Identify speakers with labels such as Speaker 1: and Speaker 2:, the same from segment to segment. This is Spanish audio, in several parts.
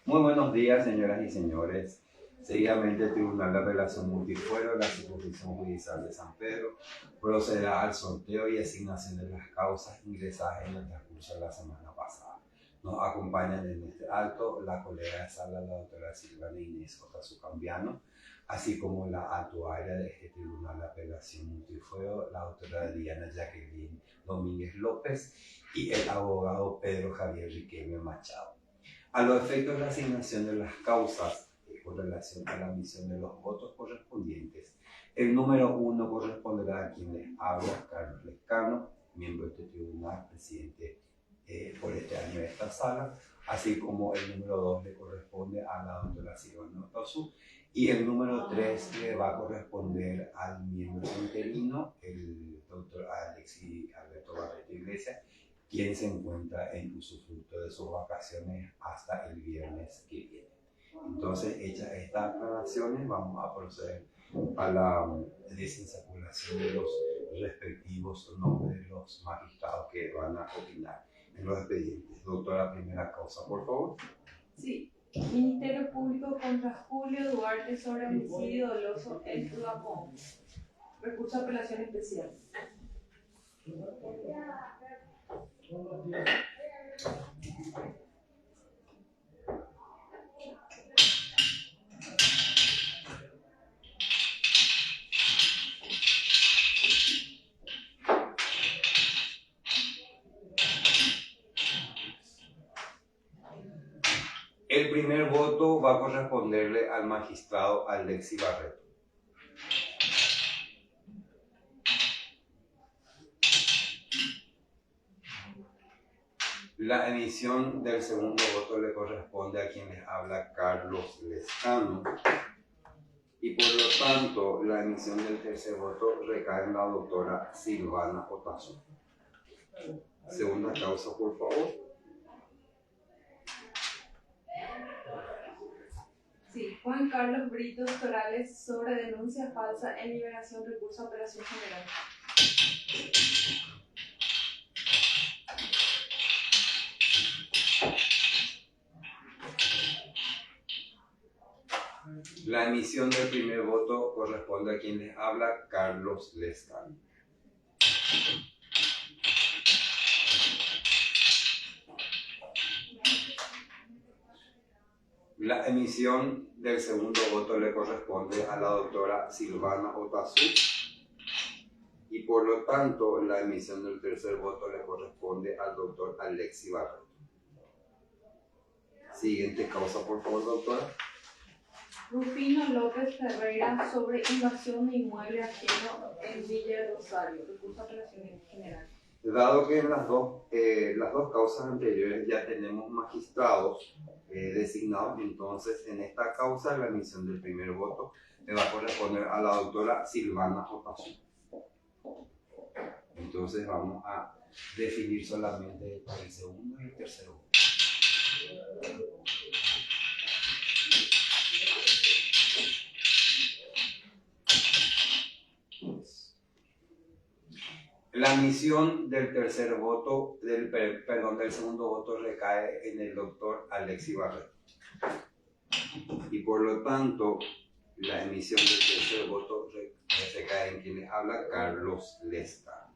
Speaker 1: Muy buenos días, señoras y señores. Seguidamente, el Tribunal de Apelación Multifuero de la Circunscripción Judicial de San Pedro procederá al sorteo y asignación de las causas ingresadas en el transcurso de la semana pasada. Nos acompañan en este acto la colega de sala, la doctora Silvana Inés J. Cambiano, así como la actuaria de este Tribunal de Apelación Multifuero, la doctora Diana Jacqueline Domínguez López, y el abogado Pedro Javier Riquelme Machado. A los efectos de la asignación de las causas con relación a la emisión de los votos correspondientes, el número 1 corresponderá a quien les habla, Carlos Lescano, miembro de este tribunal, presidente por este año de esta sala, así como el número 2 le corresponde a la doctora Silvana Otazu, y el número 3 le va a corresponder al miembro interino, el doctor Alexis Alberto Barreto Iglesias, quien se encuentra en usufructo de sus vacaciones hasta el viernes que viene. Entonces, hechas estas aclaraciones, vamos a proceder a la desinsaculación de los respectivos nombres de los magistrados que van a opinar en los expedientes. Doctora, primera causa, por favor.
Speaker 2: Sí. Ministerio Público contra Julio Duarte sobre homicidio doloso en Tuapón. Recurso de apelación especial.
Speaker 1: El primer voto va a corresponderle al magistrado Alexis Barreto. La emisión del segundo voto le corresponde a quien les habla, Carlos Lescano, y por lo tanto la emisión del tercer voto recae en la doctora Silvana Otazu. Segunda causa, por favor.
Speaker 2: Sí. Juan Carlos Brito Torales sobre denuncia falsa en liberación recurso de apelación general.
Speaker 1: La emisión del primer voto corresponde a quien les habla, Carlos Lescano. La emisión del segundo voto le corresponde a la doctora Silvana Otazu, y por lo tanto la emisión del tercer voto le corresponde al doctor Alexis Barreto. Siguiente causa, por favor, doctora.
Speaker 2: Rufino López Ferreira sobre invasión de inmueble ajeno en Villa de Rosario. Recurso de apelación general.
Speaker 1: Dado que en las dos causas anteriores ya tenemos magistrados designados, entonces en esta causa la emisión del primer voto le va a corresponder a la doctora Silvana Otazu. Entonces vamos a definir solamente el segundo y el tercer voto. La emisión del tercer voto, del segundo voto recae en el doctor Alexis Barreto. Y por lo tanto, la emisión del tercer voto recae en quien les habla, Carlos Lescano.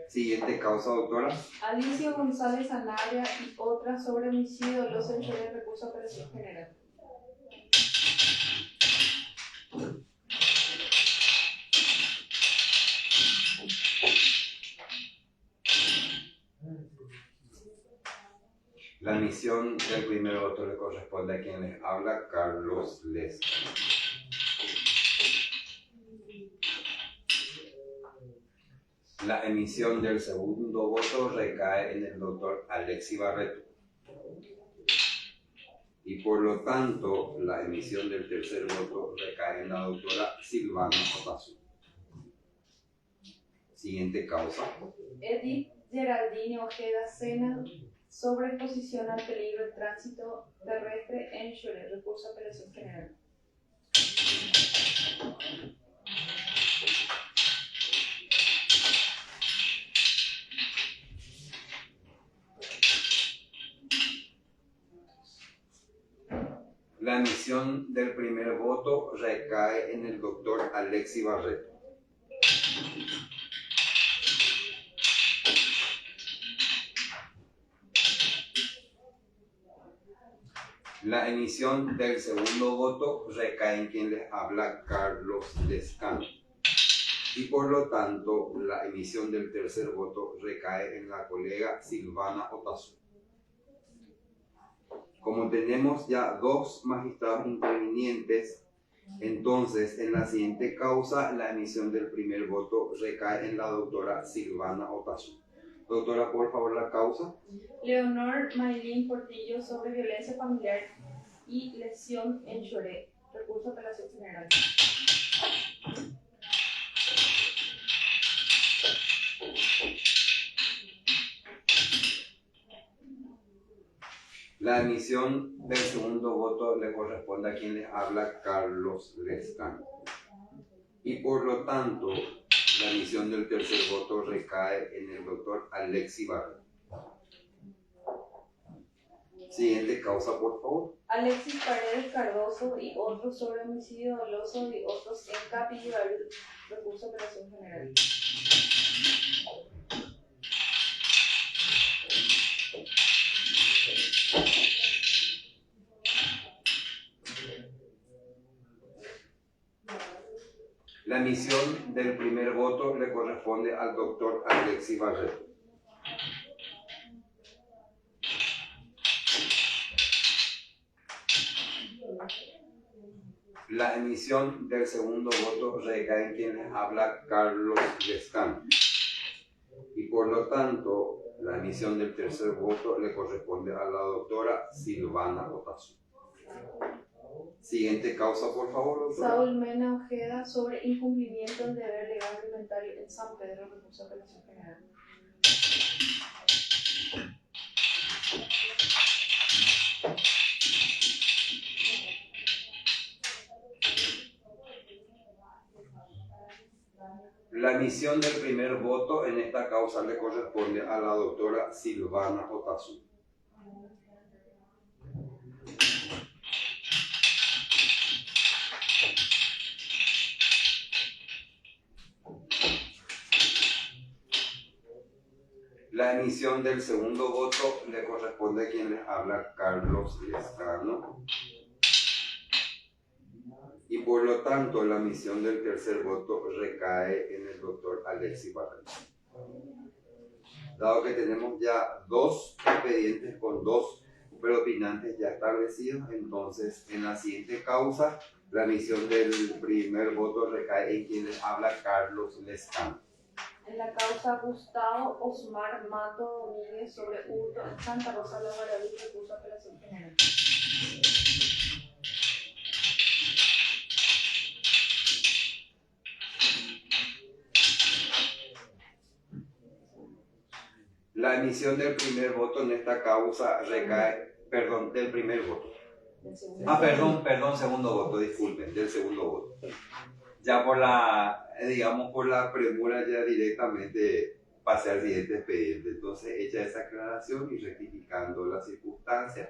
Speaker 1: Siguiente causa, doctora.
Speaker 2: Alicio González Anaya y otras sobre homicidio doloso en el recurso de apelación general.
Speaker 1: La emisión del primer voto le corresponde a quien les habla, Carlos Lescano. La emisión del segundo voto recae en el doctor Alexis Barreto. Y por lo tanto, la emisión del tercer voto recae en la doctora Silvana Otazu. Siguiente causa.
Speaker 2: Edith Geraldine Ojeda Sena sobre exposición al peligro del tránsito terrestre en Chile. Recurso de apelación general.
Speaker 1: La emisión del primer voto recae en el doctor Alexis Barreto. La emisión del segundo voto recae en quien les habla, Carlos Lescano. Y por lo tanto, la emisión del tercer voto recae en la colega Silvana Otazu. Como tenemos ya dos magistrados intervinientes, entonces en la siguiente causa la emisión del primer voto recae en la doctora Silvana Otazu. Doctora, por favor, la causa.
Speaker 2: Leonor Maylin Portillo sobre violencia familiar y lesión en Choré. Recurso de apelación general.
Speaker 1: La emisión del segundo voto le corresponde a quien les habla, Carlos Lescano. Y por lo tanto, la emisión del tercer voto recae en el doctor Alexis Barreto. Siguiente causa, por favor.
Speaker 2: Alexis Paredes Cardoso y otros sobre homicidio doloso y otros en Capilla, recurso de apelación general.
Speaker 1: La emisión del primer voto le corresponde al doctor Alexis Barreto. La emisión del segundo voto recae en quien les habla, Carlos Lescano. Y por lo tanto, la emisión del tercer voto le corresponde a la doctora Silvana Otazu. Siguiente causa, por favor, doctora.
Speaker 2: Saúl Mena Ojeda sobre incumplimiento del deber legal alimentario en San Pedro, recurso de apelación general.
Speaker 1: La emisión del primer voto en esta causa le corresponde a la doctora Silvana Otazu. La emisión del segundo voto le corresponde a quien les habla, Carlos Lescano. Y por lo tanto, la emisión del tercer voto recae en el doctor Alexis Barreto. Dado que tenemos ya dos expedientes con dos preopinantes ya establecidos, entonces en la siguiente causa, la emisión del primer voto recae en quien les habla, Carlos Lescano.
Speaker 2: En la causa Gustavo Osmar Mato Domínguez sobre hurto en Santa Rosa de Guaraví, recurso de apelación general.
Speaker 1: La emisión del primer voto en esta causa recae, del primer voto. Segundo voto, disculpen, del segundo voto. Ya por la premura ya directamente pasé al siguiente expediente. Entonces, hecha esa aclaración y rectificando las circunstancias,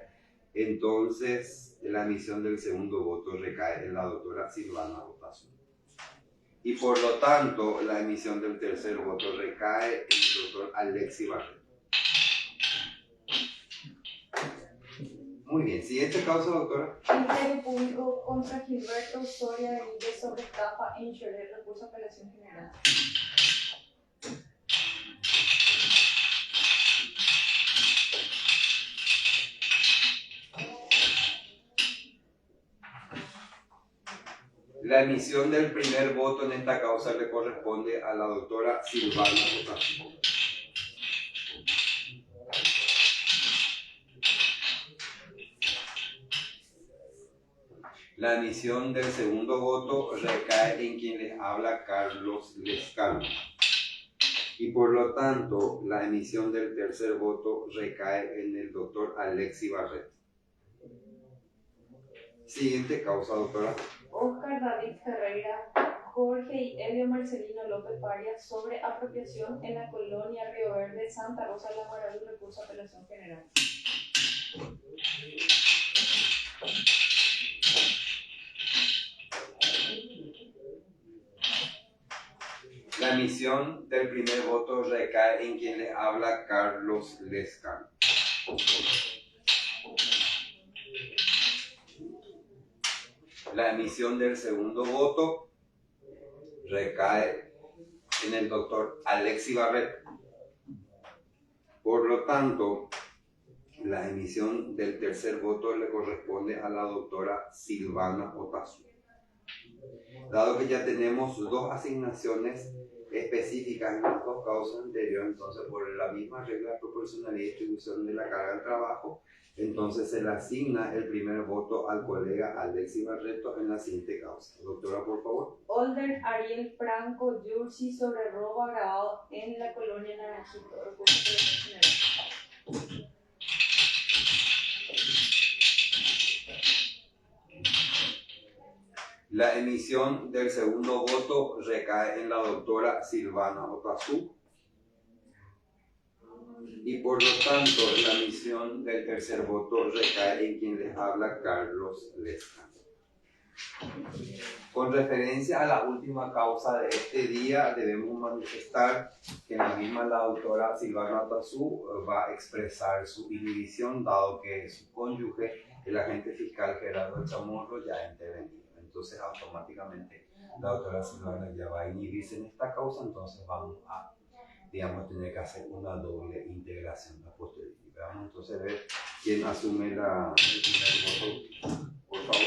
Speaker 1: entonces la emisión del segundo voto recae en la doctora Silvana Otazu. Y por lo tanto, la emisión del tercer voto recae en el doctor Alexis Barreto. Muy bien, siguiente causa, doctora.
Speaker 2: Ministerio Público contra Gilberto Soria Benítez sobre estafa en Choré, recurso de apelación general.
Speaker 1: La emisión del primer voto en esta causa le corresponde a la doctora Silvana Otazu. La emisión del segundo voto recae en quien les habla, Carlos Lescano. Y por lo tanto, la emisión del tercer voto recae en el doctor Alexis Barreto. Siguiente causa, doctora.
Speaker 2: Oscar David Ferreira, Jorge y Elio Marcelino López Parias sobre apropiación en la colonia Río Verde, Santa Rosa de Guaraví, recurso de apelación general.
Speaker 1: emisión del primer voto recae en quien les habla Carlos Lescano. La emisión del segundo voto recae en el doctor Alexis Barreto. Por lo tanto, la emisión del tercer voto le corresponde a la doctora Silvana Otazú. Dado que ya tenemos dos asignaciones específicas en las dos causas anteriores, entonces por la misma regla de proporcionalidad y distribución de la carga del trabajo, entonces se le asigna el primer voto al colega Alexis Barreto en la siguiente causa. Doctora, por favor.
Speaker 2: Older Ariel Franco Yursi sobre robo agravado en la colonia Naranjito. Recurso general.
Speaker 1: La emisión del segundo voto recae en la doctora Silvana Otazú. Y por lo tanto, la emisión del tercer voto recae en quien les habla Carlos Lescano. Con referencia a la última causa de este día, debemos manifestar que la misma la doctora Silvana Otazú va a expresar su inhibición, dado que su cónyuge, el agente fiscal Gerardo Chamorro, ya ha intervenido. Entonces, automáticamente, la doctora Silvana ya va a inhibirse en esta causa, entonces vamos a, digamos, tener que hacer una doble integración a posteriori. Vamos entonces a ver quién asume el primer voto, por favor.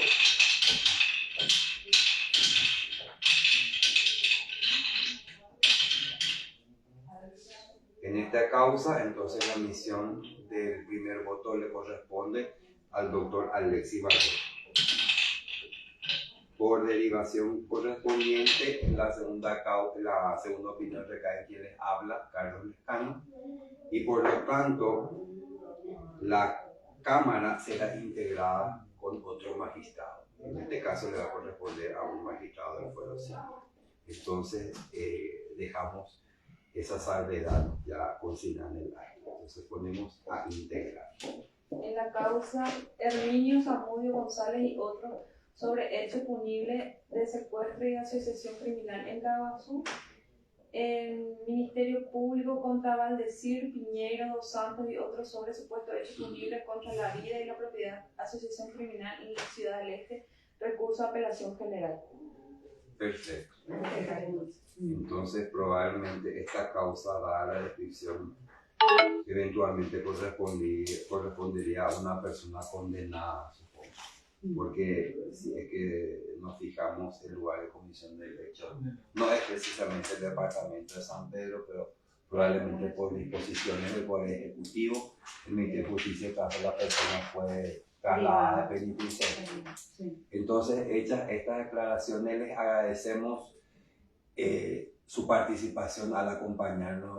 Speaker 1: En esta causa, entonces la emisión del primer voto le corresponde al doctor Alexis Barreto. Por derivación correspondiente, la segunda opinión recae en quien les habla, Carlos Lescano, y por lo tanto, la Cámara será integrada con otro magistrado. En este caso le va a corresponder a un magistrado del Fuero Cívico. Entonces, dejamos esa salvedad ya consignada en el acto. Entonces ponemos a integrar.
Speaker 2: En la causa Herminio Zamudio González y otros sobre hecho punible de secuestro y asociación criminal en Cavazú, el Ministerio Público contra Valdecir, Piñero, Dos Santos y otros sobre supuesto hecho punible contra la vida y la propiedad, asociación criminal en la Ciudad del Este, recurso a apelación general.
Speaker 1: Perfecto. Entonces probablemente esta causa, dada la descripción, eventualmente correspondería a una persona condenada, supongo. Porque si es que nos fijamos, el lugar de comisión del hecho no es precisamente el departamento de San Pedro, pero probablemente por disposiciones del Poder Ejecutivo, el Ministerio de Justicia, caso la persona fue trasladada de penitenciaria. Entonces, hechas estas declaraciones, les agradecemos su participación al acompañarnos